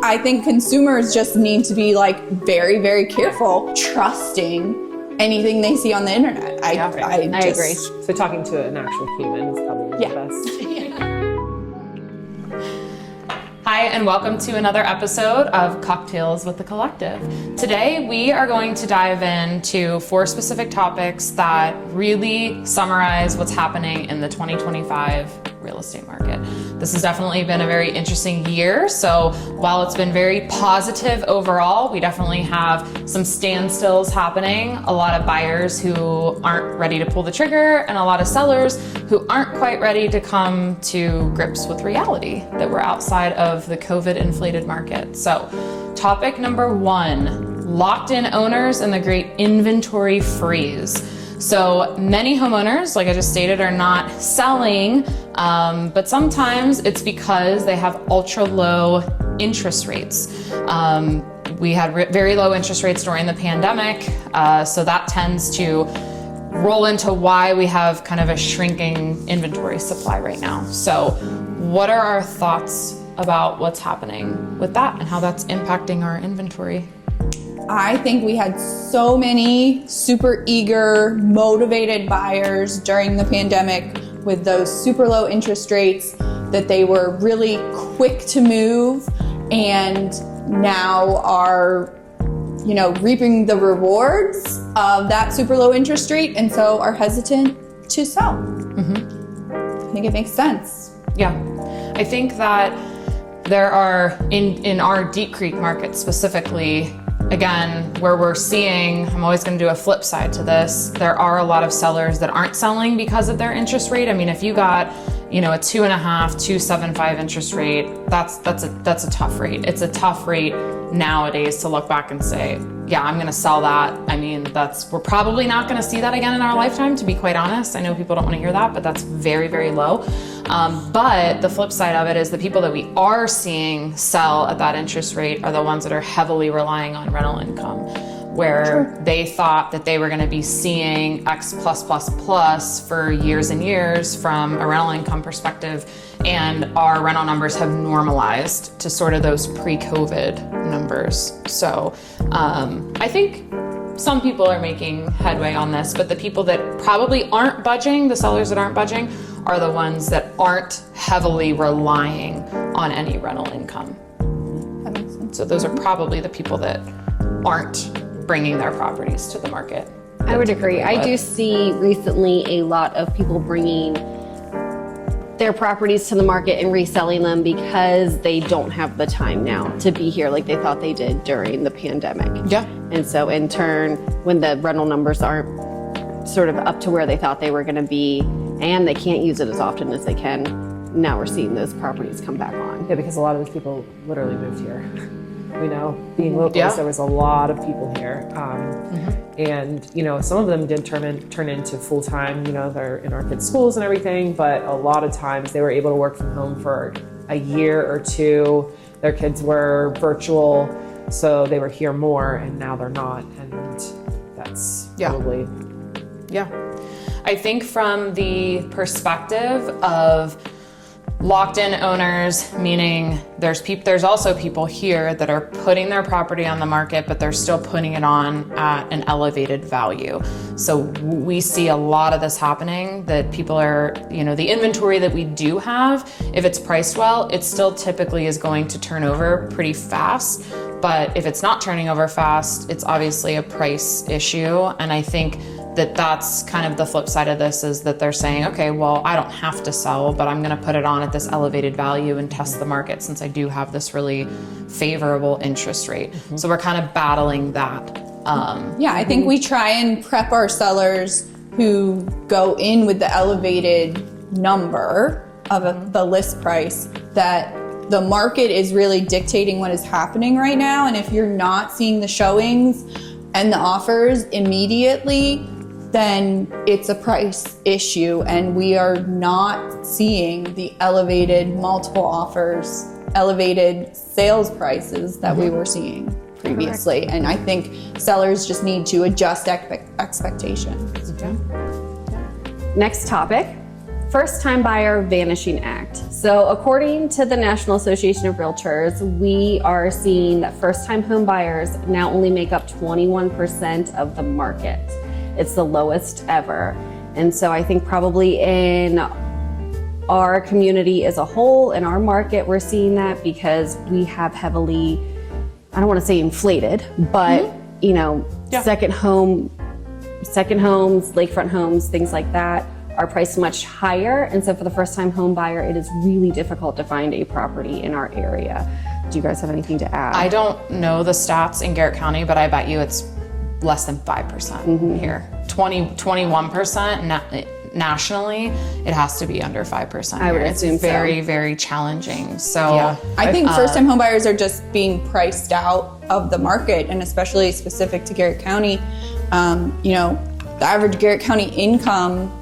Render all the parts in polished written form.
I think consumers just need to be like very, very careful trusting anything they see on the internet. I agree. So talking to an actual human is probably the best. Hi, and welcome to another episode of Cocktails with the Collective. Today, we are going to dive into 4 specific topics that really summarize what's happening in the 2025 real estate market. This has definitely been a very interesting year. So while it's been very positive overall, we definitely have some standstills happening, a lot of buyers who aren't ready to pull the trigger, and a lot of sellers who aren't quite ready to come to grips with reality that we're outside of the COVID inflated market. So topic number 1, locked in owners and the great inventory freeze. So many homeowners, like I just stated, are not selling, but sometimes it's because they have ultra low interest rates. We had very low interest rates during the pandemic, so that tends to roll into why we have kind of a shrinking inventory supply right now. So what are our thoughts about what's happening with that and how that's impacting our inventory? I think we had so many super eager, motivated buyers during the pandemic with those super low interest rates that they were really quick to move and now are, reaping the rewards of that super low interest rate and so are hesitant to sell. I think it makes sense. Yeah, I think that there are, in our Deep Creek market specifically, again, where we're seeing, I'm always going to do a flip side to this, there are a lot of sellers that aren't selling because of their interest rate. I mean, if you got, a 2.5, 2.75 interest rate, that's a tough rate. It's a tough rate nowadays to look back and say, yeah, I'm going to sell that. I mean, we're probably not going to see that again in our lifetime, to be quite honest. I know people don't want to hear that, but that's very, very low. But the flip side of it is the people that we are seeing sell at that interest rate are the ones that are heavily relying on rental income, where they thought that they were going to be seeing X plus plus plus for years and years from a rental income perspective, and our rental numbers have normalized to sort of those pre-COVID numbers. So I think some people are making headway on this, but the people that probably aren't budging, the sellers that aren't budging, are the ones that aren't heavily relying on any rental income. That makes sense. So those are probably the people that aren't bringing their properties to the market. I would agree. I do see recently a lot of people bringing their properties to the market and reselling them because they don't have the time now to be here like they thought they did during the pandemic. Yeah. And so in turn, when the rental numbers aren't sort of up to where they thought they were going to be and they can't use it as often as they can, now we're seeing those properties come back on. Yeah, because a lot of those people literally moved here. Being locals, there was a lot of people here. And, some of them did turn into full-time, they're in our kids' schools and everything, but a lot of times they were able to work from home for a year or two. Their kids were virtual, so they were here more, and now they're not. And that's probably... Yeah. I think from the perspective of locked-in owners, meaning there's also people here that are putting their property on the market, but they're still putting it on at an elevated value. So we see a lot of this happening, that people are, the inventory that we do have, if it's priced well, it still typically is going to turn over pretty fast. But if it's not turning over fast, it's obviously a price issue. And I think that's kind of the flip side of this, is that they're saying, okay, well, I don't have to sell, but I'm going to put it on at this elevated value and test the market since I do have this really favorable interest rate. So we're kind of battling that. I think we try and prep our sellers who go in with the elevated number of the list price, that the market is really dictating what is happening right now. And if you're not seeing the showings and the offers immediately, then it's a price issue, and we are not seeing the elevated multiple offers, elevated sales prices that we were seeing previously. Correct. And I think sellers just need to adjust expectations. Next topic, First time buyer vanishing act. So according to the National Association of Realtors, we are seeing that first time home buyers now only make up 21% of the market. It's the lowest ever. And so I think probably in our community as a whole, in our market, we're seeing that because we have heavily, I don't want to say inflated, but you know, second homes, lakefront homes, things like that are priced much higher. And so for the first time home buyer, it is really difficult to find a property in our area. Do you guys have anything to add? I don't know the stats in Garrett County, but I bet you it's less than 5% here. 21% nationally, it has to be under 5%. I would assume it's very, very challenging. So I think first-time homebuyers are just being priced out of the market, and especially specific to Garrett County. You know, the average Garrett County income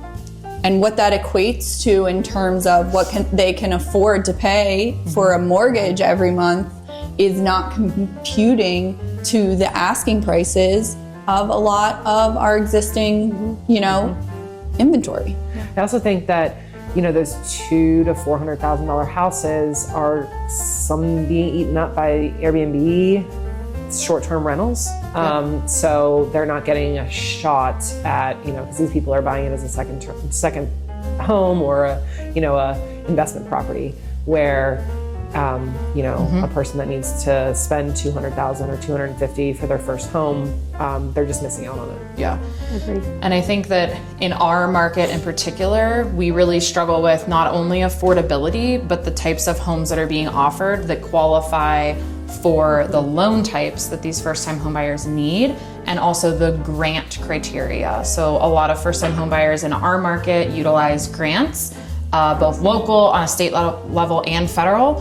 and what that equates to in terms of what they can afford to pay for a mortgage every month is not computing to the asking prices of a lot of our existing, you know, inventory. I also think that, you know, those $200,000 to $400,000 houses are some being eaten up by Airbnb, short-term rentals. So they're not getting a shot at, you know, because these people are buying it as a second home or a investment property where, you know, a person that needs to spend $200,000 or $250,000 for their first home, they're just missing out on it. Yeah. And I think that in our market in particular, we really struggle with not only affordability, but the types of homes that are being offered that qualify for the loan types that these first-time homebuyers need, and also the grant criteria. So a lot of first-time homebuyers in our market utilize grants, both local, on a state level and federal.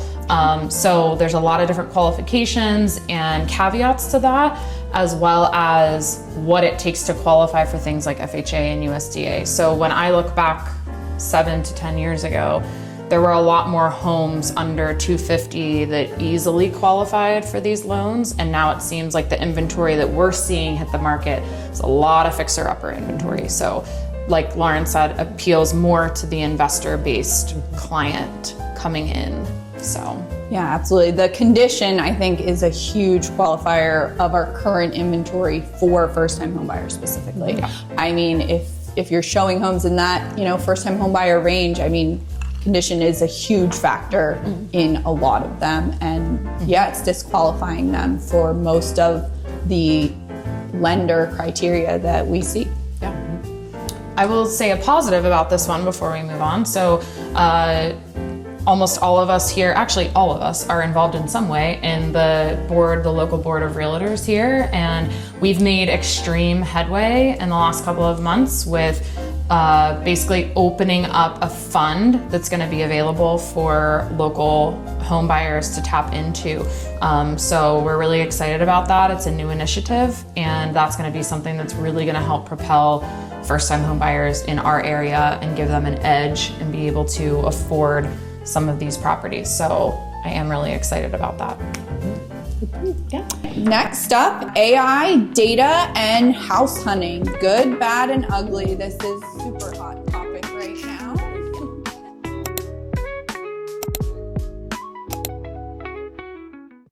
So there's a lot of different qualifications and caveats to that, as well as what it takes to qualify for things like FHA and USDA. So when I look back 7 to 10 years ago, there were a lot more homes under 250 that easily qualified for these loans. And now it seems like the inventory that we're seeing hit the market is a lot of fixer-upper inventory. So like Lauren said, appeals more to the investor-based client coming in, so. Yeah, absolutely. The condition, I think, is a huge qualifier of our current inventory for first-time homebuyers specifically. Yeah. I mean, if you're showing homes in that, you know, first-time homebuyer range, I mean, condition is a huge factor in a lot of them. And yeah, it's disqualifying them for most of the lender criteria that we see. Yeah. I will say a positive about this one before we move on. So almost all of us here, actually all of us, are involved in some way in the local board of realtors here. And we've made extreme headway in the last couple of months with basically opening up a fund that's going to be available for local home buyers to tap into. So we're really excited about that. It's a new initiative, and that's going to be something that's really going to help propel first-time home buyers in our area and give them an edge and be able to afford some of these properties. So I am really excited about that. Yeah. Next up, AI, data, and house hunting. Good, bad, and ugly. This is super hot topic right now.